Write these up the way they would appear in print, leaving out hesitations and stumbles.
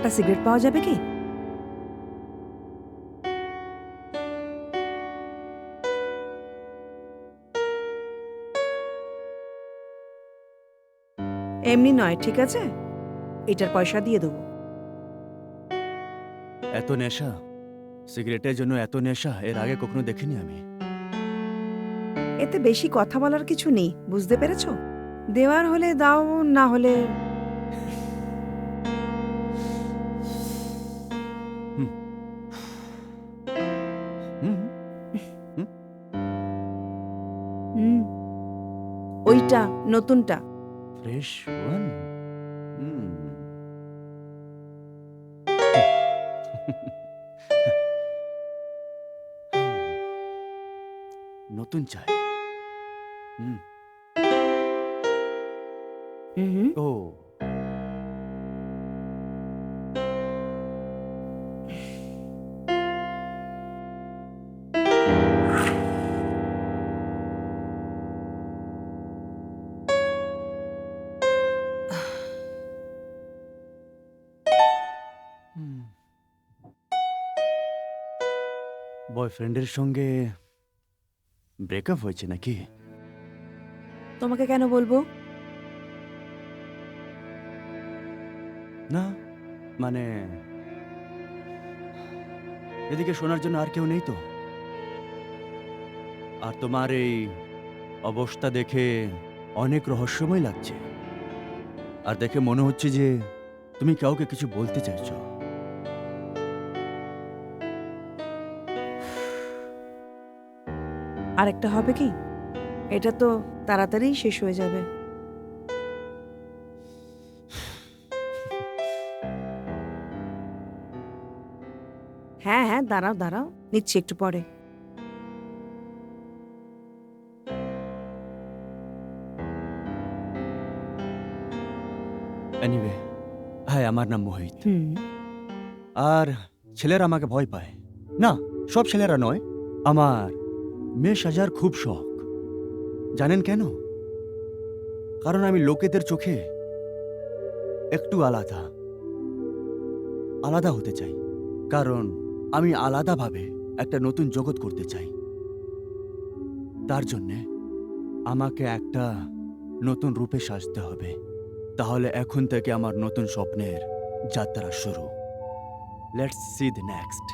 একটা সিগারেট পাওয়া যাবে কি? এমনি নয়, ঠিক আছে? এটার পয়সা দিয়ে দেবো। এত নেশা, সিগারেটের জন্য এত নেশা এর আগে কখনো দেখিনি আমি। এতে বেশি কথা বলার কিছু নেই, বুঝতে পেরেছো? দেওয়ার হলে দাও, না হলে হুম হুম হুম। হুম, ওইটা নতুনটা। Fresh one. হুম। নতুন চাই। হুম। হুম। ও, বয়ফ্রেন্ডের সঙ্গে ব্রেকআপ হয়েছে নাকি? তোমাকে কেন বলবো? না, মানে এদিকে শোনার জন্য আর কেউ নেই তো? আর তোমার এই অবস্থা দেখে অনেক রহস্যময় লাগছে। আর দেখে মনে হচ্ছে যে তুমি কাউকে কিছু বলতে চাইছো। আরেকটা হবে কি? এটা তো তাড়াতাড়ি শেষ হয়ে যাবে। হ্যাঁ হ্যাঁ, দাঁড়াও দাঁড়াও, নিচ্ছি একটু পরে। এনিওয়ে, হ্যাঁ, আমার নাম মোহিত। হুম। আর ছেলেরা আমাকে ভয় পায়। না, সব ছেলেরা নয়। আমার মেয়ে সাজার খুব শখ। জানেন কেন? কারণ আমি লোকেদের চোখে একটু আলাদা। আলাদা হতে চাই। কারণ আমি আলাদাভাবে একটা নতুন জগৎ করতে চাই। তার জন্যে আমাকে একটা নতুন রূপে সাজতে হবে। তাহলে এখন থেকে আমার নতুন স্বপ্নের যাত্রা শুরু। Let's see the next.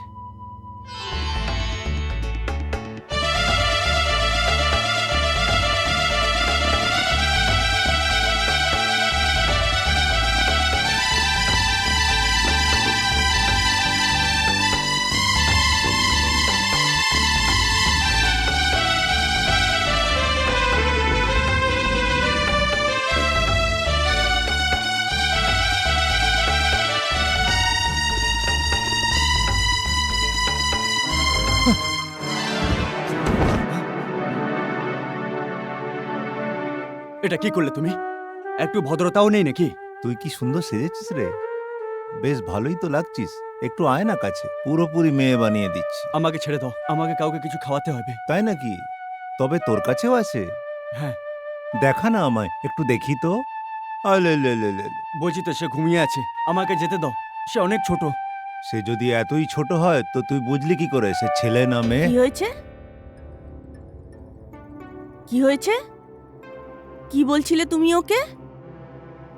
এটা কি করলে তুমি? একটু ভদ্রতাও নেই নাকি? তুই কি সুন্দর সেজেছিস রে, বেশ ভালোই তো লাগছিস। একটু আয় না কাছে, পুরোপুরি মেয়ে বানিয়ে দিচ্ছি। আমাকে ছেড়ে দাও, আমাকে কাউকে কিছু খাওয়াতে হবে। তাই নাকি? তবে তোর কাছেও আছে? হ্যাঁ, দেখা না আমায়, একটু দেখি তো। আলে লে লে লে লে। বলছি তো সে ঘুমিয়ে আছে, আমাকে যেতে দাও। সে অনেক ছোট। সে যদি এতই ছোট হয় তো তুই বুঝলি কি করে সে ছেলে না মেয়ে? কি হয়েছে? কি হয়েছে? কি বলছিলে তুমি ওকে?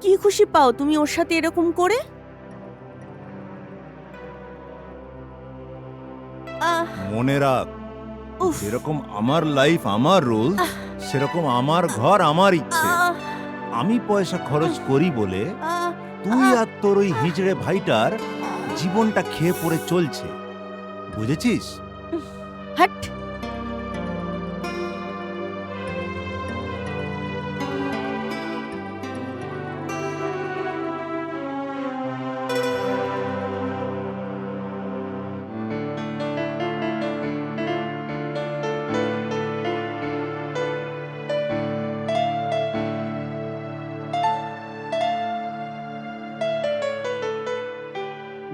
কি খুশি পাও তুমি ওর সাথে এরকম করে? আহ মনে রাখ, উফ যেরকম আমার লাইফ আমার রুল, সেরকম আমার ঘর আমার ইচ্ছে। আহ আমি পয়সা খরচ করি বলে আহ তুই আর তোর ওই হিজড়ে ভাইটার জীবনটা খেয়ে পড়ে চলছে, বুঝেছিস? হাট!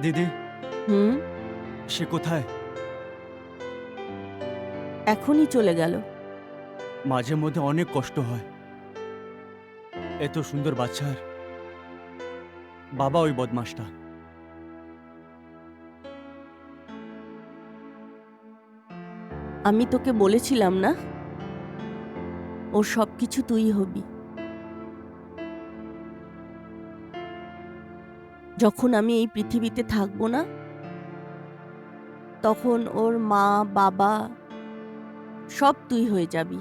দিদি, হুম, সে কোথায়? এখনই চলে গেল। মাঝে মধ্যে অনেক কষ্ট হয়। এত সুন্দর বাচ্চার বাবা ওই বদমাসটা। আমি তোকে বলেছিলাম না, ওর সব কিছু তুই হবি। যখন আমি এই পৃথিবীতে থাকবো না, তখন ওর মা বাবা সব তুই হয়ে যাবি।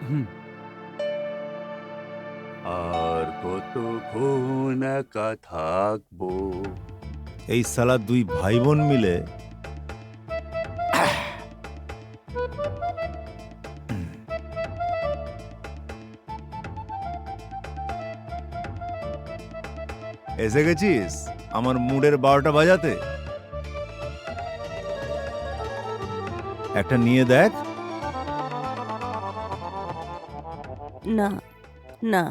হুম। আর কতক্ষণ একা থাকবো। এই সালা দুই ভাই বোন মিলে এসে গেছিস আমার মুডের 12টা বাজাতে। একটা নিয়ে দেখ। না না,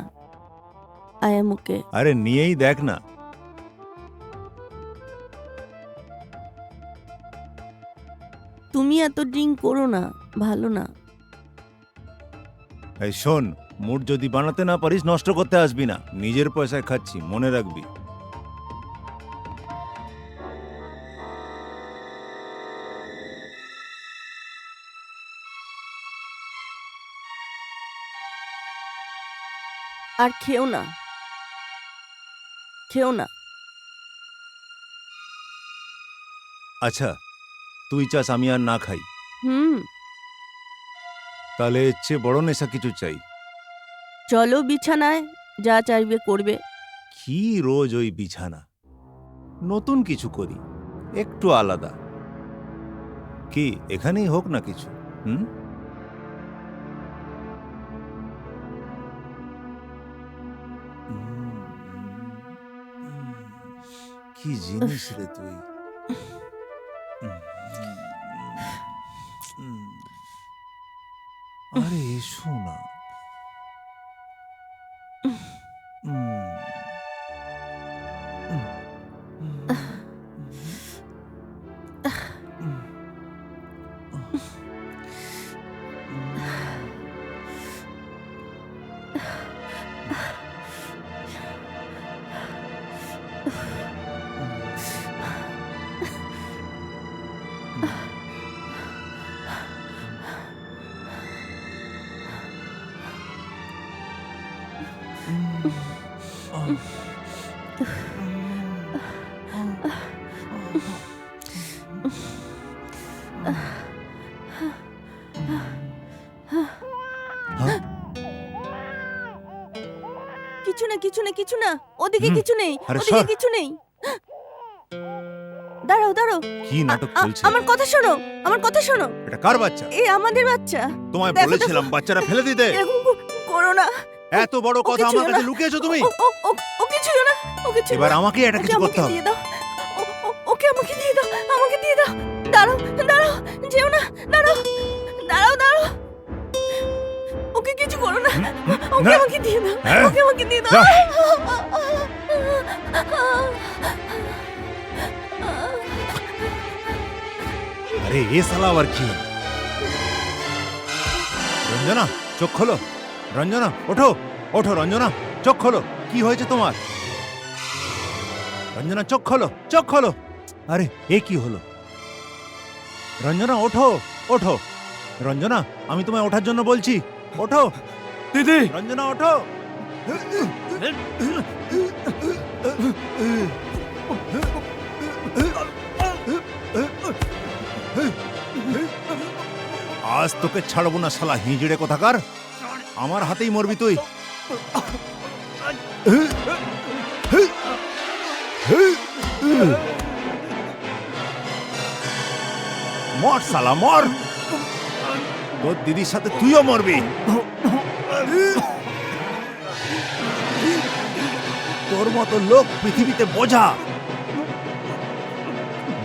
আই এম ওকে। আরে নিয়েই দেখ না। তুমি এত ড্রিঙ্ক করো না, ভালো না। এই শোন, মুড যদি বানাতে না পারিস নষ্ট করতে আসবি না। নিজের পয়সায় খাচ্ছি, মনে রাখবি। আর খেও না, খেও না। আচ্ছা, তুই চাস আমি আর না খাই? হুম, তাহলে এর চেয়ে বড় নেশা কিছু চাই। চলো বিছানায়, যা চাইবে করবে। কি রোজ ওই বিছানা? নতুন কিছু করি, একটু আলাদা। কি এখানেই হোক না কিছু? হুম, কি জিনিস রে তুই? আরে এসো না। কিছু না, কিছু না, কিছু না, ওদিকে কিছু নেই, আরে ওদিকে সর। কিছু নেই। দাঁড়াও দাঁড়াও, কি নাটক চলছে? আমার কথা শোনো, আমার কথা শোনো। এটা কার বাচ্চা? এ আমাদের বাচ্চা। তোমায় দেখো, বলেছিলাম দেখো। বাচ্চারা ফেলে দিতে। এরকম করো না। এত বড় ও কথা কিছু আমার না। কাছে লুকিয়েছো তুমি? ও কিছুই না, ও কিছুই এবার না। আমাকে এটা ওকে কিছু আমাকে করতে হবে। দিয়ে দাও। ওকে আমাকে দিয়ে দাও, আমাকে দিয়ে দাও। দাঁড়াও দাঁড়াও, যেও না, দাঁড়াও দাঁড়াও দাঁড়াও। ওকে কিছু করো না, ওকে না। আমাকে দিয়ে দাও, হ্যাঁ? ওকে আমাকে দিয়ে দাও। যা। আরে এ শালা আবার কি? রঞ্জনা চোখ খোলো। রঞ্জনা ওঠো, ওঠো রঞ্জনা, চোখ খোলো। কি হয়েছে তোমার? রঞ্জনা চোখ খোলো, চোখ খোলো। আরে এ কি হলো? রঞ্জনা ওঠো, ওঠো। রঞ্জনা আমি তোমায় ওঠার জন্য বলছি, ওঠো। দিদি, রঞ্জনা ওঠো। আজ তোকে ছাড়বো না শালা হিজড়ে কোথাকার। আমার হাতেই মরবি তুই। মর শালা মর। তোর দিদির সাথে তুইও মরবি। তোর মতো লোক পৃথিবীতে বোঝা।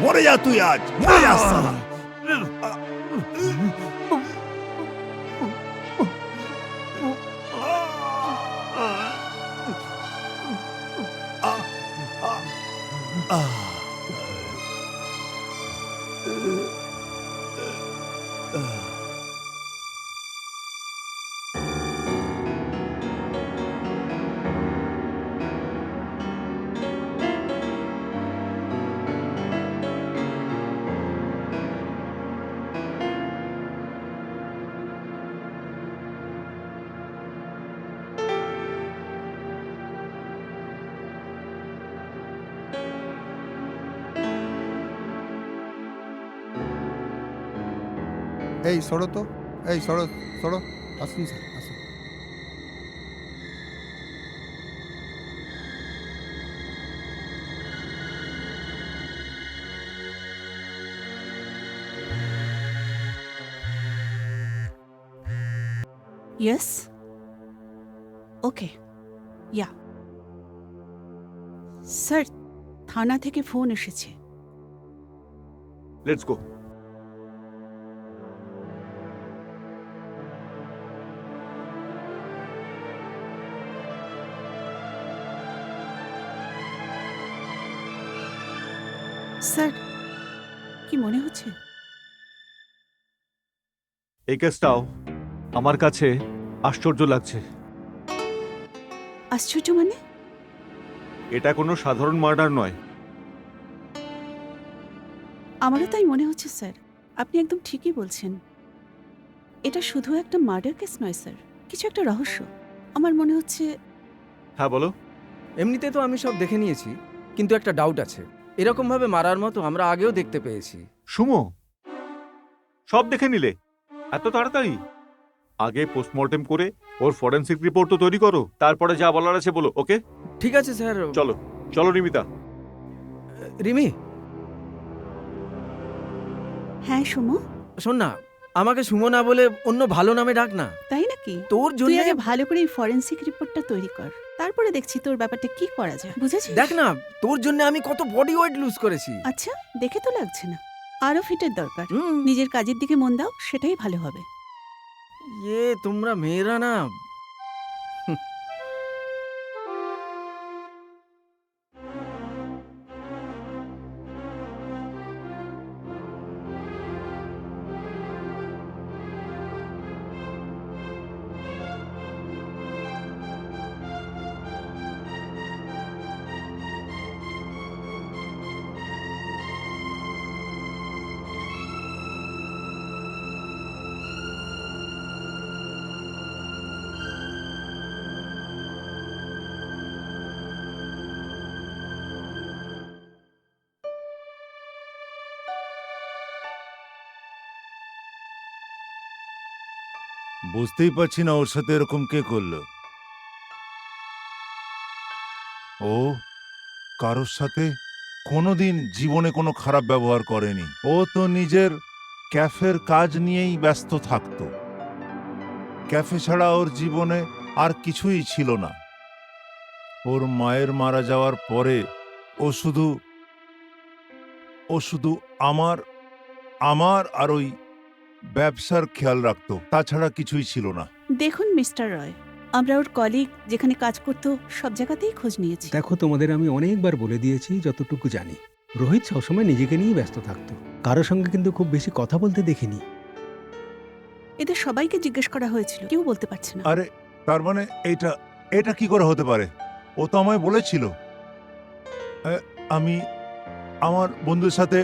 মরে যা তুই আজ, মরে যা শালা। এই সরো তো, এই সরো সরো, আসুন স্যার আসুন। ইয়েস ওকে ইয়া স্যার থানা থেকে ফোন এসেছে। Let's go. স্যার কি মনে হচ্ছে? এই কেসটাও আমার কাছে আশ্চর্য লাগছে। আশ্চর্য মানে? এটা কোনো সাধারণ মার্ডার নয়। আমারও তাই মনে হচ্ছে স্যার, আপনি একদম ঠিকই বলছেন। এটা শুধু একটা মার্ডার কেস নয় স্যার, কিছু একটা রহস্য। আমার মনে হচ্ছে হ্যাঁ বলো। এমনিতে তো আমি সব দেখে নিয়েছি, কিন্তু একটা ডাউট আছে। এরকম ভাবে মারার মতো আমরা আগেও দেখতে পেয়েছি। সুমো, সব দেখে নিলে এত তাড়াতাড়ি? আগে পোস্টমর্টেম করে ওর ফরেনসিক রিপোর্ট তো তৈরি করো, তারপরে যা বলার আছে বলো। ওকে ঠিক আছে স্যার। চলো চলো নিমিতা। রিমি, হ্যাঁ সুমো, শোন না, আমাকে সুমো না বলে অন্য ভালো নামে ডাক না। তাই নাকি? তোর তুই জন্য আগে ভালো করে এই ফরেনসিক রিপোর্টটা তৈরি কর, তারপরে দেখছি তোর ব্যাপারটা কি করা যায়। বুঝেছিস? দেখ না, তোর জন্য আমি কত বডি ওয়েট লুজ করেছি। আচ্ছা, দেখে তো লাগছে না। আরো ফিটের দরকার। হুম, নিজের কাজের দিকে মন দাও, সেটাই ভালো হবে। তোমরা মেয়েরা না। বুঝতেই পারছি না ওর সাথে এরকম কে করলো। ও কারোর সাথে কোনোদিন জীবনে কোনো খারাপ ব্যবহার করেনি। ও তো নিজের ক্যাফের কাজ নিয়েই ব্যস্ত থাকতো। ক্যাফে ছাড়া ওর জীবনে আর কিছুই ছিল না। ওর মায়ের মারা যাওয়ার পরে ও শুধু আমার আর ওই ব্যবসার খেয়াল রাখতো, তাছাড়া কিছুই ছিল না। দেখুন মিস্টার রয়, আমরা ওর কলিগ যেখানে কাজ করতো সব জায়গাতেই খোঁজ নিয়েছি। দেখো, তোমাদের আমি অনেকবার বলে দিয়েছি যতটুকু জানি। রোহিত সবসময় নিজেকে নিয়েই ব্যস্ত থাকতো, কারোর সঙ্গে কিন্তু খুব বেশি কথা বলতে দেখিনি। এদের সবাইকে জিজ্ঞেস করা হয়েছিল, কেউ বলতে পারছে না। আরে তার মানে এটা কি করে হতে পারে? ও তো আমায় বলেছিল আমি আমার বন্ধুর সাথে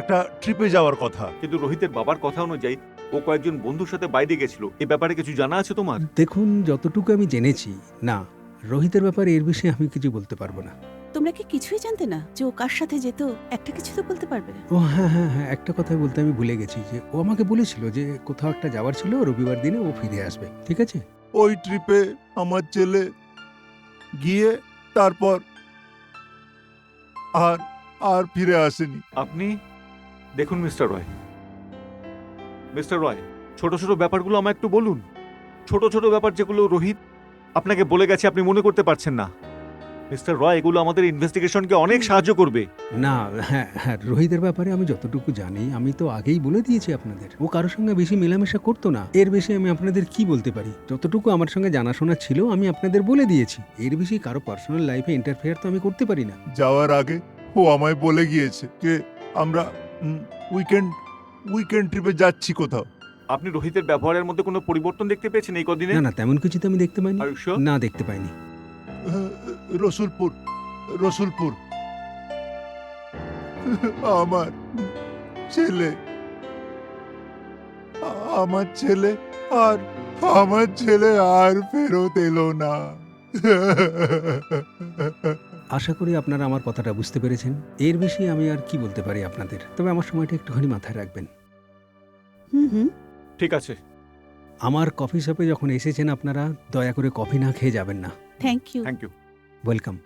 একটা ট্রিপে যাওয়ার কথা। কিন্তু রোহিতের বাবার কথা অনুযায়ী ও কয়েকজন বন্ধুর সাথে বাইরে গেছিল। এই ব্যাপারে কিছু জানা আছে তোমার? দেখুন, যতটুকু আমি জেনেছি, না, রোহিতের ব্যাপারে এর বিষয়ে আমি কিছু বলতে পারবো না। তোমরা কি কিছুই জানতে না যে ও কার সাথে যেত? একটা কিছু তো বলতে পারবে না? ও হ্যাঁ হ্যাঁ হ্যাঁ, একটা কথা বলতে আমি ভুলে গেছি, যে ও আমাকে বলেছিল যে কোথাও একটা যাওয়ার ছিল, রবিবার দিনে ও ফিরে আসবে। ঠিক আছে? ওই ট্রিপে আমার ছেলে গিয়ে তারপর আর ফিরে আসেনি। আপনি দেখুন মিস্টার রয়, ছোট ছোট ব্যাপারগুলো আমায় একটু বলুন। ছোট ছোট ব্যাপার যেগুলো রোহিত আপনাকে বলে গেছে, আপনি মনে করতে পারছেন না। মিস্টার রয়, এগুলো আমাদের ইনভেস্টিগেশনকে অনেক সাহায্য করবে। না, হ্যাঁ হ্যাঁ, রোহিতের ব্যাপারে আমি যতটুকু জানি আমি তো আগেই বলে দিয়েছি আপনাদের। ও কারোর সঙ্গে বেশি মেলামেশা করতো না। এর বেশি আমি আপনাদের কি বলতে পারি? যতটুকু আমার সঙ্গে জানাশোনা ছিল আমি আপনাদের বলে দিয়েছি। এর বেশি কারো পার্সোনাল লাইফে ইন্টারফেয়ার তো আমি করতে পারি না। যাওয়ার আগে ও আমায় বলে গিয়েছে যে আমরা উইকেন্ড ট্রিপে যাচ্ছি কোথাও। আপনি রোহিতের ব্যবহারের মধ্যে কোনো পরিবর্তন দেখতে পেয়েছেন এই কদিনে? না না, তেমন কিছু তো আমি দেখতে পাইনি। Are you sure? না, দেখতে পাইনি। রসুলপুর আমার ছেলে আর ফেরত এলো না। আশা করি আপনারা আমার কথাটা বুঝতে পেরেছেন। এর বেশি আমি আর কি বলতে পারি আপনাদের, তবে আমার সময়টা একটুখানি মাথায় রাখবেন। হুম হুম। ঠিক আছে। আমার কফি শপে যখন এসেছেন আপনারা, দয়া করে কফি না খেয়ে যাবেন না। Thank you. Thank you. Welcome.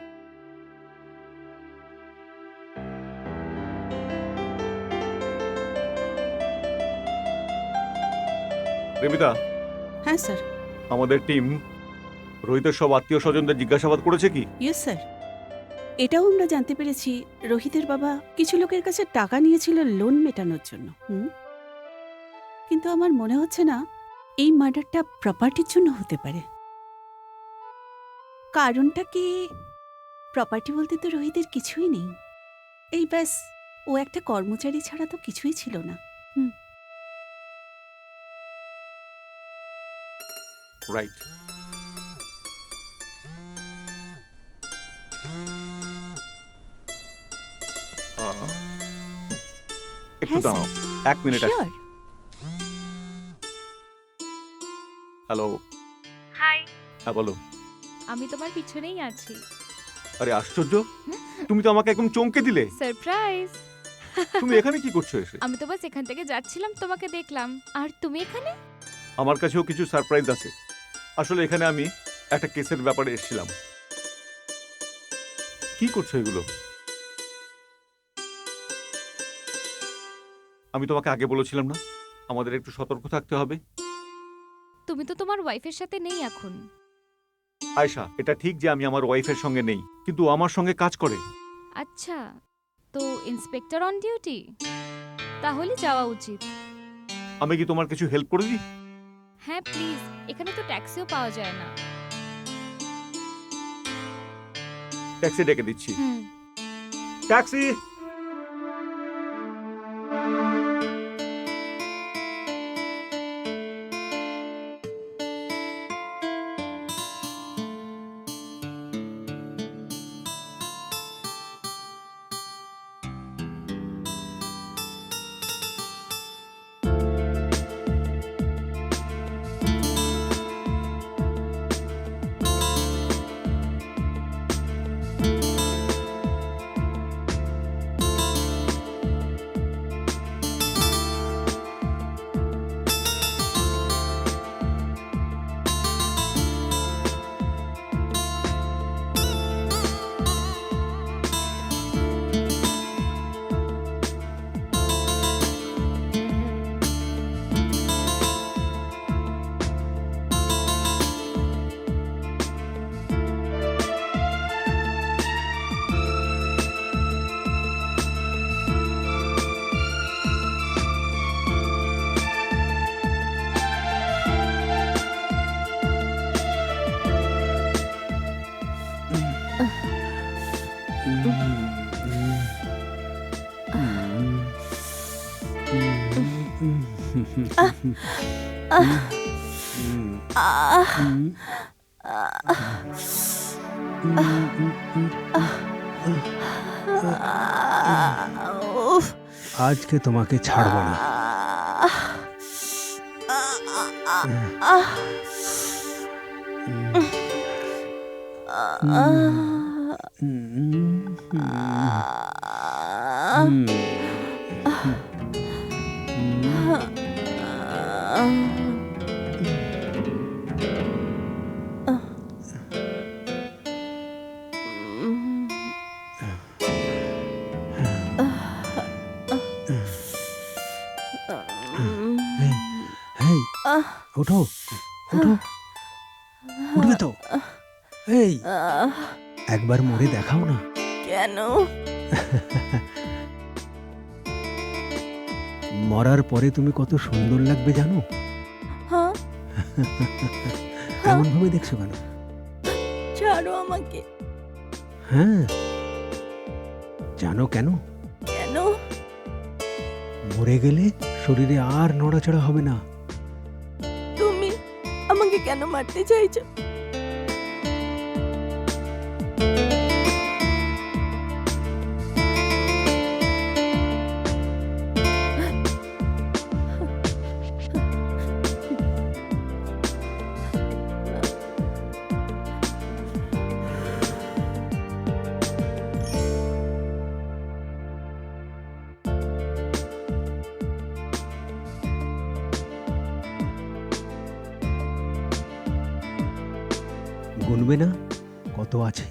Rebita, হ্যাঁ স্যার। আমাদের টিম রোহিতের সব আত্মীয় স্বজনদের জিজ্ঞাসাবাদ করেছে কি? Yes sir. এটাও আমরা জানতে পেরেছি রোহিতের বাবা কিছু লোকের কাছে টাকা নিয়েছিল লোন মেটানোর জন্য। কিন্তু আমার মনে হচ্ছে না এই মার্ডারটা প্রপার্টির জন্য হতে পারে। কারণটা কি, প্রপার্টি বলতে তো রোহিতের কিছুই নেই। এই ব্যাস, ও একটা কর্মচারী ছাড়া তো কিছুই ছিল না। রাইট। একটু হ্যাঁ, দাঁড়াও, 1 মিনিট আছে। Sure. হ্যালো। হাই, হ্যাঁ বলো। আমি তোমার পিছনেই আছি। আরে আশ্চর্য, তুমি তো আমাকে একদম চমকে দিলে। সারপ্রাইজ। তুমি এখানে কি করছো এসে? আমি তো বাস এখান থেকে যাচ্ছিলাম, তোমাকে দেখলাম। আর তুমি এখানে? আমার কাছেও কিছু সারপ্রাইজ আছে। আসলে এখানে আমি একটা কেসের ব্যাপারে এসেছিলাম। কি করছো এগুলো? আমি তোমাকে আগে বলেছিলাম না আমাদের একটু সতর্ক থাকতে হবে। তুমি তো তোমার ওয়াইফের সাথে নেই এখন। আয়শা, এটা ঠিক যে আমি আমার ওয়াইফের সঙ্গে নেই, কিন্তু ও আমার সঙ্গে কাজ করে। আচ্ছা, তো ইন্সপেক্টর অন ডিউটি, তাহলে যাওয়া উচিত। আমি কি তোমার কিছু হেল্প করে দিই? হ্যাঁ প্লিজ, এখানে তো ট্যাক্সিও পাওয়া যায় না। ট্যাক্সি ডেকে দিচ্ছি। হুম। ট্যাক্সি। আজকে তোমাকে ছাড়বো না। ওঠো ওঠো, উঠবে তো। এই একবার মরে দেখাও না। কেন? মরার পরে তুমি কত সুন্দর লাগবে জানো? হ্যাঁ, এমন ভাবে দেখছো কেন? ছাড়ো আমাকে। হ্যাঁ, জানো কেন? কেন? মরে গেলে শরীরে আর নড়াচড়া হবে না। তুমি আমাকে কেন মারতে চাইছো? গুনবে না কত আছে?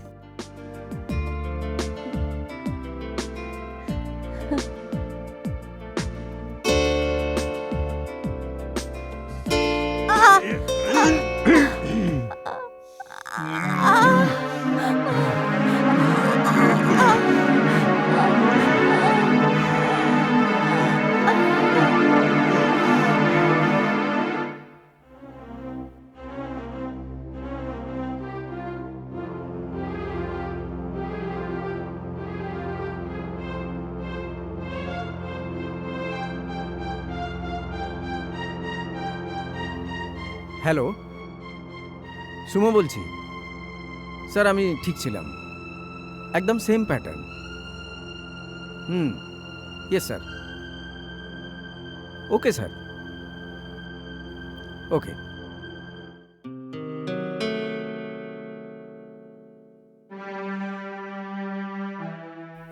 হ্যালো, সুমো বলছি। স্যার আমি ঠিক ছিলাম, একদম same pattern. Yes sir. Okay sir, okay.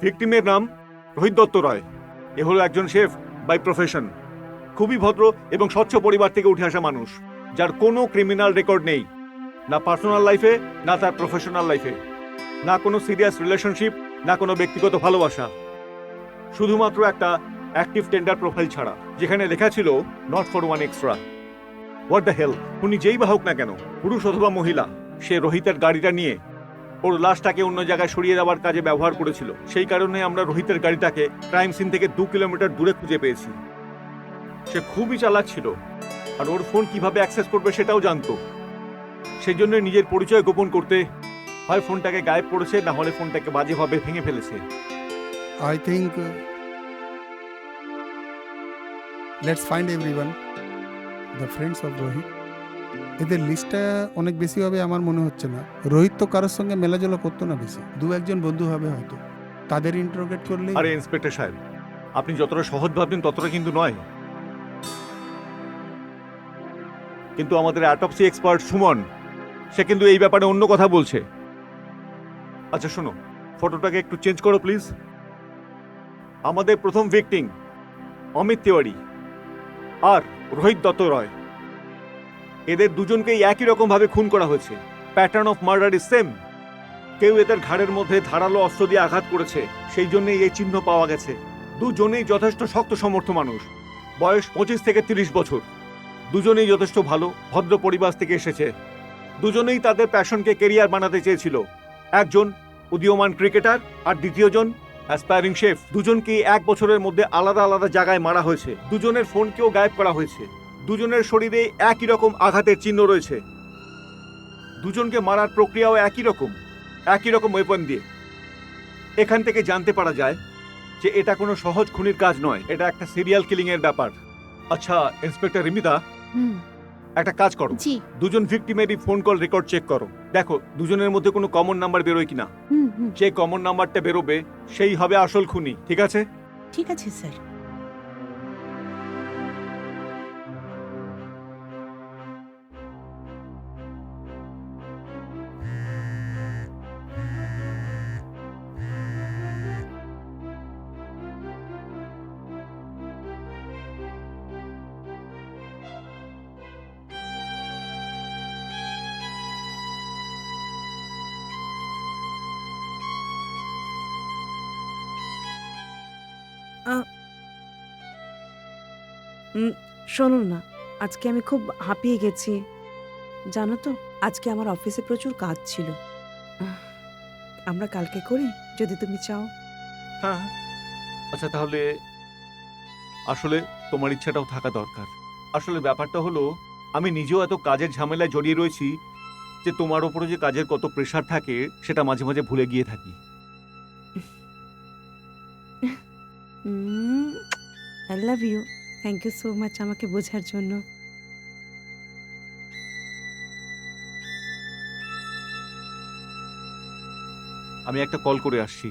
ভিকটিমের নাম রোহিত দত্ত রায়। এ হলো একজন শেফ বাই প্রফেশন। খুবই ভদ্র এবং স্বচ্ছ পরিবার থেকে উঠে আসা মানুষ, যার কোনো ক্রিমিনাল রেকর্ড নেই, না পার্সোনাল লাইফে না তার প্রফেশনাল লাইফে, না কোনো সিরিয়াস রিলেশনশিপ, না কোনো ব্যক্তিগত ভালোবাসা। শুধুমাত্র একটা অ্যাক্টিভ টেন্ডার প্রোফাইল ছাড়া, যেখানে লেখা ছিল not for one extra. What the hell! উনি যেই বা হোক না কেন, পুরুষ অথবা মহিলা, সে রোহিতের গাড়িটা নিয়ে ওর লাশটাকে অন্য জায়গায় সরিয়ে দেওয়ার কাজে ব্যবহার করেছিল। সেই কারণে আমরা রোহিতের গাড়িটাকে ক্রাইম সিন থেকে 2 কিলোমিটার দূরে খুঁজে পেয়েছি। সে খুবই চালাক ছিল, আর ওর ফোন কিভাবে অ্যাক্সেস করবে সেটাও জানতো। সেই জন্য নিজের পরিচয় গোপন করতে হয় ফোনটাকে গায়েব করেছে, না হলে ফোনটাকে বাজেভাবে ভেঙে ফেলেছে। I think let's find everyone, the friends of Rohit. এদের লিস্টটা অনেক বেশি হবে আমার মনে হচ্ছে না। রোহিত তো কারোর সঙ্গে মেলাজোলা করতো না বেশি, 2-1 বন্ধু হবে হয়তো, তাদের ইন্টারোগেট করলে। আরে ইন্সপেক্টর সাহেব, আপনি যতটা সহজ ভাবছেন ততটা কিন্তু নয়। কিন্তু আমাদের অ্যাটপসি এক্সপার্ট সুমন, সে কিন্তু এই ব্যাপারে অন্য কথা বলছে। আচ্ছা শোনো, ফটোটাকে একটু চেঞ্জ করো প্লিজ। আমাদের প্রথম ভিকটিম অমিত তিওয়ারি আর রোহিত দত্ত রয়, এদের দুজনকেই একই রকম ভাবে খুন করা হয়েছে। Pattern of murder is same. কেউ এদের ঘাড়ের মধ্যে ধারালো অস্ত্র দিয়ে আঘাত করেছে, সেই জন্যই এই চিহ্ন পাওয়া গেছে। দুজনেই যথেষ্ট শক্ত সমর্থ মানুষ, বয়স 25 থেকে 30 বছর। দুজনেই যথেষ্ট ভালো ভদ্র পরিবার থেকে এসেছে। দুজনেই তাদের প্যাশনকে কেরিয়ার বানাতে চেয়েছিল। একজন উদীয়মান ক্রিকেটার আর দ্বিতীয়জন অ্যাসপায়ারিং শেফ। দুজনকেই 1 বছরের মধ্যে আলাদা আলাদা জায়গায় মারা হয়েছে। দুজনের ফোনকেও গায়েব করা হয়েছে। দুজনের শরীরে একই রকম আঘাতের চিহ্ন রয়েছে। দুজনকে মারার প্রক্রিয়াও একই রকম ওয়েপন দিয়ে। এখান থেকে জানতে পারা যায় যে এটা কোনো সহজ খুনির কাজ নয়, এটা একটা সিরিয়াল কিলিং এর ব্যাপার। আচ্ছা ইন্সপেক্টর রিমিতা, একটা কাজ করো, জি। দুজন ভিকটিমেরই ফোন কল রেকর্ড চেক করো। দেখো দুজনের মধ্যে কোনো কমন নাম্বার বেরোয় কিনা। যে কমন নাম্বারটা বেরোবে সেই হবে আসল খুনি, ঠিক আছে? ঠিক আছে স্যার। শোনো না, আজকে আমি খুব হাঁপিয়ে গেছি জানো তো। আজকে আমার অফিসে প্রচুর কাজ ছিল। আমরা কালকে করি যদি তুমি চাও। হ্যাঁ, আচ্ছা তাহলে আসলে তোমার ইচ্ছাটাও থাকা দরকার। আসলে ব্যাপারটা হলো, আমি নিজেও এত কাজের ঝামেলায় জড়িয়ে রয়েছি যে তোমার ওপরে যে কাজের কত প্রেশার থাকে সেটা মাঝে মাঝে ভুলে গিয়ে থাকি। I love you. Thank you so much আমাকে বোঝার জন্য। আমি একটা কল করে আসছি।